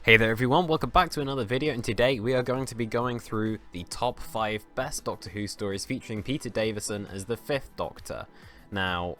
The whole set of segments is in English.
Hey there everyone, welcome back to another video, and today we are going to be going through the top 5 best Doctor Who stories featuring Peter Davison as the 5th Doctor. Now,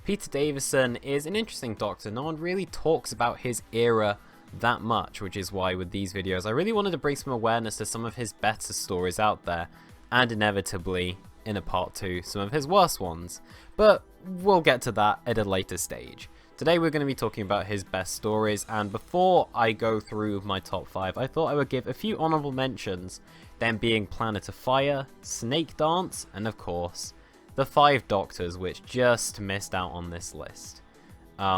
Peter Davison is an interesting Doctor. No one really talks about his era that much, which is why with these videos I really wanted to bring some awareness to some of his better stories out there, and inevitably, in a part 2, some of his worst ones. But we'll get to that at a later stage. Today we're going to be talking about his best stories, and before I go through my top 5, I thought I would give a few honourable mentions, them being Planet of Fire, Snake Dance, and of course, the 5 Doctors, which just missed out on this list.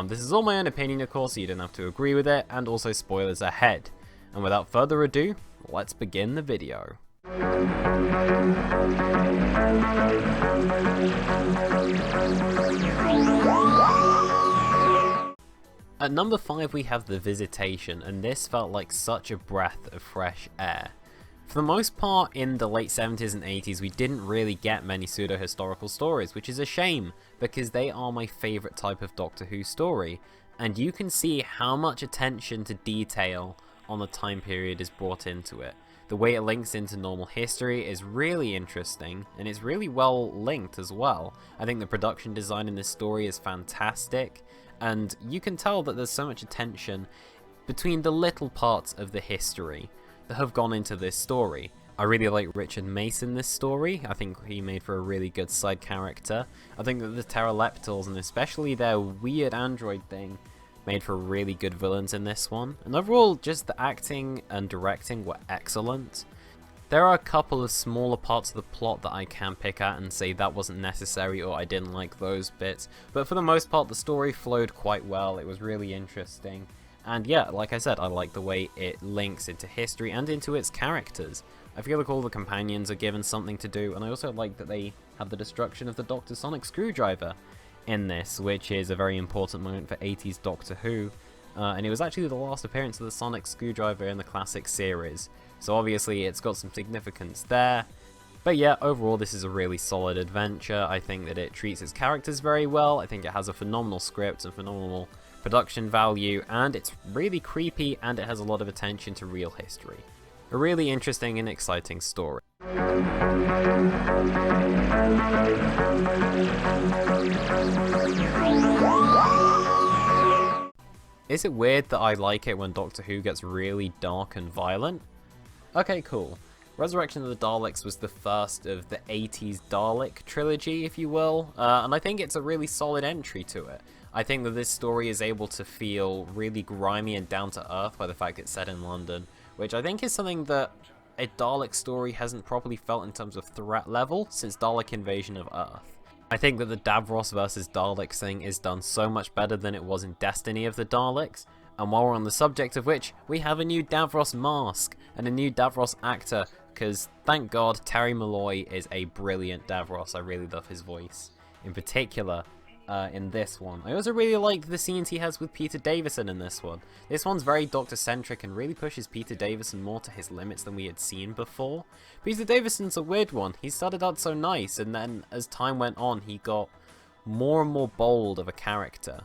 This is all my own opinion, of course, so you don't have to agree with it, and also spoilers ahead. And without further ado, let's begin the video. At number 5 we have The Visitation, and this felt like such a breath of fresh air. For the most part, in the late 70s and 80s, we didn't really get many pseudo-historical stories, which is a shame, because they are my favourite type of Doctor Who story, and you can see how much attention to detail on the time period is brought into it. The way it links into normal history is really interesting, and it's really well linked as well. I think the production design in this story is fantastic, and you can tell that there's so much attention between the little parts of the history that have gone into this story. I really like Richard Mace in this story. I think he made for a really good side character. I think that the Pteroleptals, and especially their weird android thing, made for really good villains in this one. And overall, just the acting and directing were excellent. There are a couple of smaller parts of the plot that I can pick at and say that wasn't necessary or I didn't like those bits, but for the most part the story flowed quite well. It was really interesting, and yeah, like I said, I like the way it links into history and into its characters. I feel like all the companions are given something to do, and I also like that they have the destruction of the Doctor's sonic screwdriver in this, which is a very important moment for 80s Doctor Who. And it was actually the last appearance of the sonic screwdriver in the classic series, so obviously it's got some significance there. But yeah, overall this is a really solid adventure. I think that it treats its characters very well. I think it has a phenomenal script and phenomenal production value, and it's really creepy, and it has a lot of attention to real history. A really interesting and exciting story. Is it weird that I like it when Doctor Who gets really dark and violent? Okay, cool. Resurrection of the Daleks was the first of the 80s Dalek trilogy, if you will, and I think it's a really solid entry to it. I think that this story is able to feel really grimy and down to earth by the fact it's set in London, which I think is something that a Dalek story hasn't properly felt in terms of threat level since Dalek Invasion of Earth. I think that the Davros versus Daleks thing is done so much better than it was in Destiny of the Daleks, and while we're on the subject of which, we have a new Davros mask and a new Davros actor, because thank God Terry Malloy is a brilliant Davros. I really love his voice. In particular, in this one. I also really like the scenes he has with Peter Davison in this one. This one's very Doctor-centric and really pushes Peter Davison more to his limits than we had seen before. Peter Davison's a weird one. He started out so nice, and then as time went on, he got more and more bold of a character.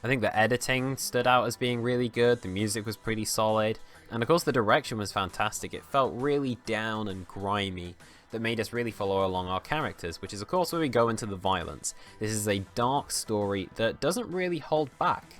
I think the editing stood out as being really good, the music was pretty solid, and of course the direction was fantastic. It felt really down and grimy, that made us really follow along our characters, which is of course where we go into the violence. This is a dark story that doesn't really hold back.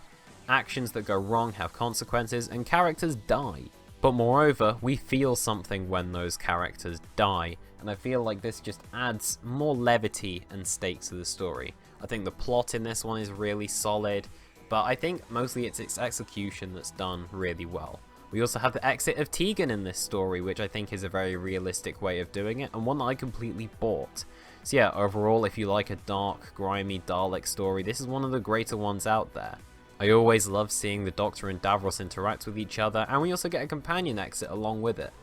Actions that go wrong have consequences, and characters die. But moreover, we feel something when those characters die, and I feel like this just adds more levity and stakes to the story. I think the plot in this one is really solid, but I think mostly it's its execution that's done really well. We also have the exit of Tegan in this story, which I think is a very realistic way of doing it, and one that I completely bought. So yeah, overall, if you like a dark, grimy Dalek story, this is one of the greater ones out there. I always love seeing the Doctor and Davros interact with each other, and we also get a companion exit along with it.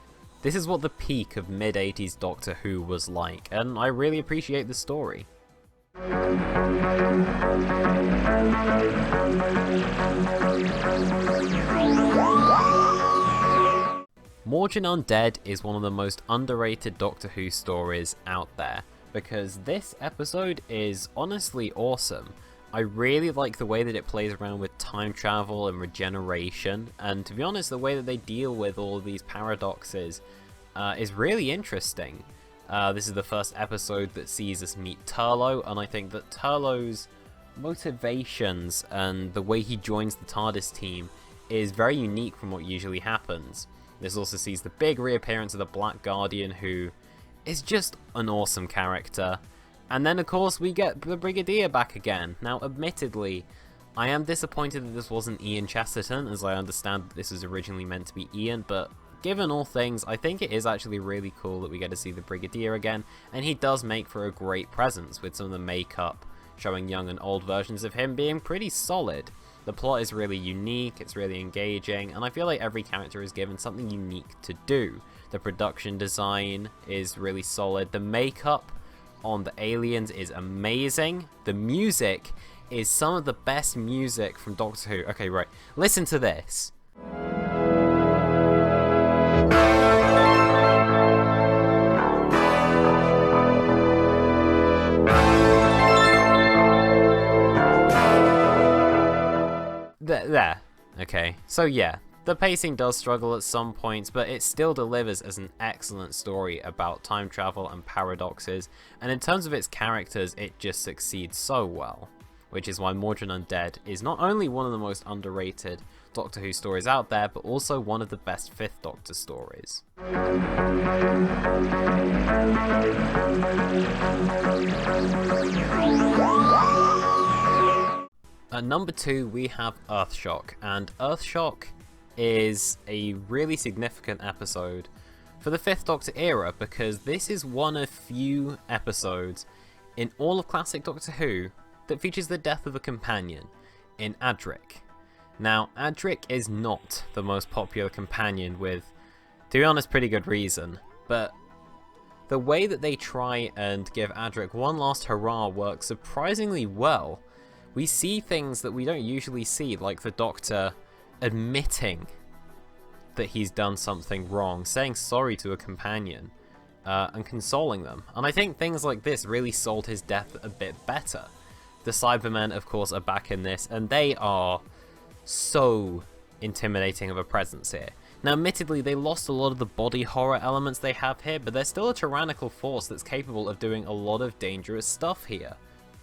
This is what the peak of mid-80s Doctor Who was like, and I really appreciate the story. Morgan Undead is one of the most underrated Doctor Who stories out there, because this episode is honestly awesome. I really like the way that it plays around with time travel and regeneration, and to be honest, the way that they deal with all of these paradoxes is really interesting. This is the first episode that sees us meet Turlo, and I think that Turlo's motivations and the way he joins the TARDIS team is very unique from what usually happens. This also sees the big reappearance of the Black Guardian, who is just an awesome character. And then of course we get the Brigadier back again. Now admittedly, I am disappointed that this wasn't Ian Chesterton, as I understand that this was originally meant to be Ian, but given all things, I think it is actually really cool that we get to see the Brigadier again, and he does make for a great presence with some of the makeup showing young and old versions of him being pretty solid. The plot is really unique, it's really engaging, and I feel like every character is given something unique to do. The production design is really solid, the makeup on the aliens is amazing, the music is some of the best music from Doctor Who. Okay, right, listen to this. There. Okay, so yeah, the pacing does struggle at some points, but it still delivers as an excellent story about time travel and paradoxes, and in terms of its characters, it just succeeds so well. Which is why Mordrin Undead is not only one of the most underrated Doctor Who stories out there, but also one of the best 5th Doctor stories. At number 2 we have Earthshock, and Earthshock is a really significant episode for the 5th Doctor era because this is one of few episodes in all of classic Doctor Who that features the death of a companion in Adric. Now, Adric is not the most popular companion with, to be honest, pretty good reason, but the way that they try and give Adric one last hurrah works surprisingly well. We see things that we don't usually see, like the Doctor admitting that he's done something wrong, saying sorry to a companion, and consoling them. And I think things like this really sold his death a bit better. The Cybermen, of course, are back in this, and they are so intimidating of a presence here. Now, admittedly, they lost a lot of the body horror elements they have here, but they're still a tyrannical force that's capable of doing a lot of dangerous stuff here.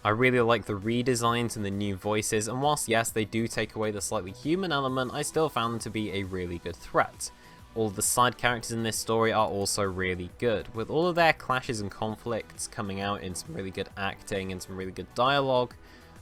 I really like the redesigns and the new voices, and whilst yes, they do take away the slightly human element, I still found them to be a really good threat. All of the side characters in this story are also really good, with all of their clashes and conflicts coming out in some really good acting and some really good dialogue.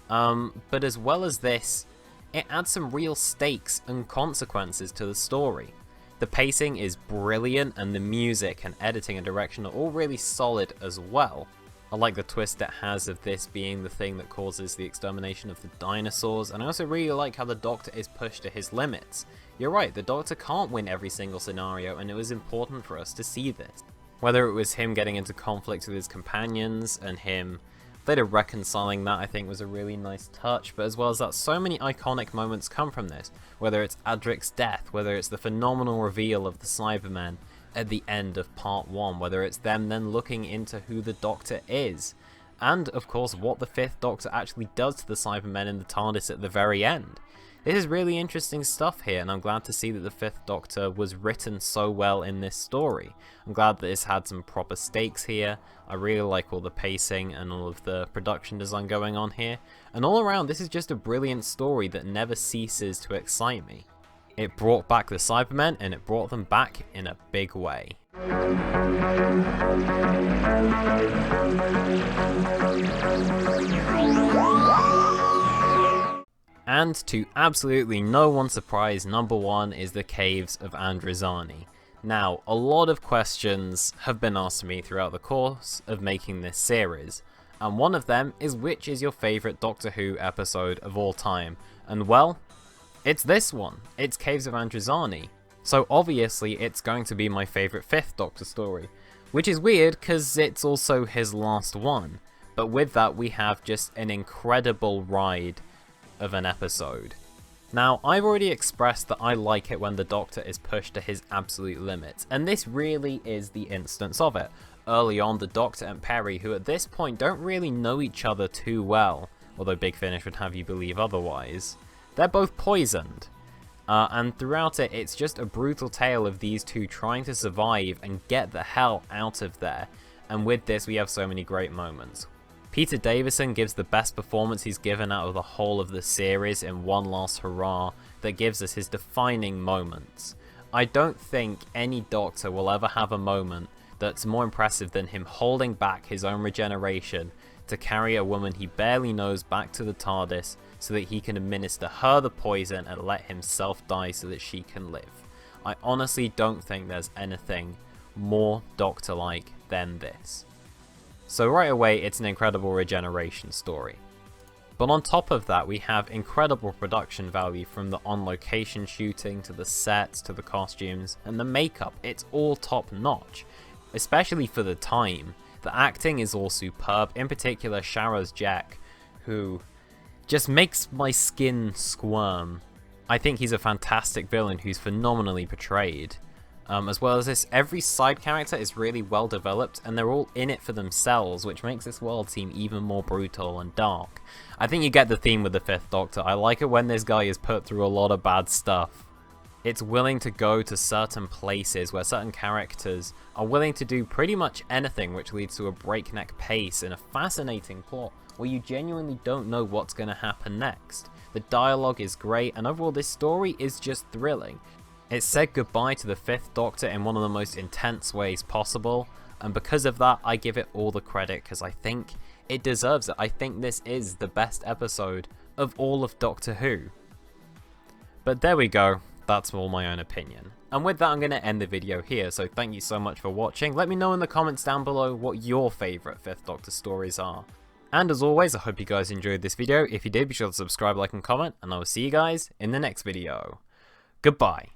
But as well as this, it adds some real stakes and consequences to the story. The pacing is brilliant, and the music and editing and direction are all really solid as well. I like the twist it has of this being the thing that causes the extermination of the dinosaurs, and I also really like how the Doctor is pushed to his limits. You're right, the Doctor can't win every single scenario, and it was important for us to see this. Whether it was him getting into conflict with his companions and him later reconciling that, I think was a really nice touch, but as well as that, so many iconic moments come from this. Whether it's Adric's death, whether it's the phenomenal reveal of the Cybermen at the end of part 1, whether it's them then looking into who the Doctor is, and of course what the 5th Doctor actually does to the Cybermen in the TARDIS at the very end. This is really interesting stuff here, and I'm glad to see that the 5th Doctor was written so well in this story. I'm glad that it's had some proper stakes here. I really like all the pacing and all of the production design going on here, and all around this is just a brilliant story that never ceases to excite me. It brought back the Cybermen, and it brought them back in a big way. And to absolutely no one's surprise, number 1 is the Caves of Androzani. Now, a lot of questions have been asked to me throughout the course of making this series, and one of them is, which is your favourite Doctor Who episode of all time? And well, it's this one. It's Caves of Androzani. So obviously it's going to be my favourite 5th Doctor story, which is weird because it's also his last one. But with that, we have just an incredible ride of an episode. Now, I've already expressed that I like it when the Doctor is pushed to his absolute limits, and this really is the instance of it. Early on, the Doctor and Peri, who at this point don't really know each other too well, although Big Finish would have you believe otherwise. They're both poisoned. And throughout it, it's just a brutal tale of these two trying to survive and get the hell out of there. And with this, we have so many great moments. Peter Davison gives the best performance he's given out of the whole of the series in one last hurrah that gives us his defining moments. I don't think any Doctor will ever have a moment that's more impressive than him holding back his own regeneration to carry a woman he barely knows back to the TARDIS so that he can administer her the poison and let himself die so that she can live. I honestly don't think there's anything more Doctor-like than this. So right away, it's an incredible regeneration story. But on top of that, we have incredible production value from the on-location shooting, to the sets, to the costumes, and the makeup. It's all top-notch, especially for the time. The acting is all superb, in particular Shara's Jack, who just makes my skin squirm. I think he's a fantastic villain who's phenomenally portrayed. As well as this, every side character is really well developed and they're all in it for themselves, which makes this world seem even more brutal and dark. I think you get the theme with the Fifth Doctor. I like it when this guy is put through a lot of bad stuff. It's willing to go to certain places where certain characters are willing to do pretty much anything, which leads to a breakneck pace and a fascinating plot where you genuinely don't know what's going to happen next. The dialogue is great and overall this story is just thrilling. It said goodbye to the Fifth Doctor in one of the most intense ways possible, and because of that I give it all the credit because I think it deserves it. I think this is the best episode of all of Doctor Who. But there we go, that's all my own opinion. And with that I'm going to end the video here, so thank you so much for watching. Let me know in the comments down below what your favourite Fifth Doctor stories are. And as always, I hope you guys enjoyed this video. If you did, be sure to subscribe, like and comment, and I will see you guys in the next video. Goodbye.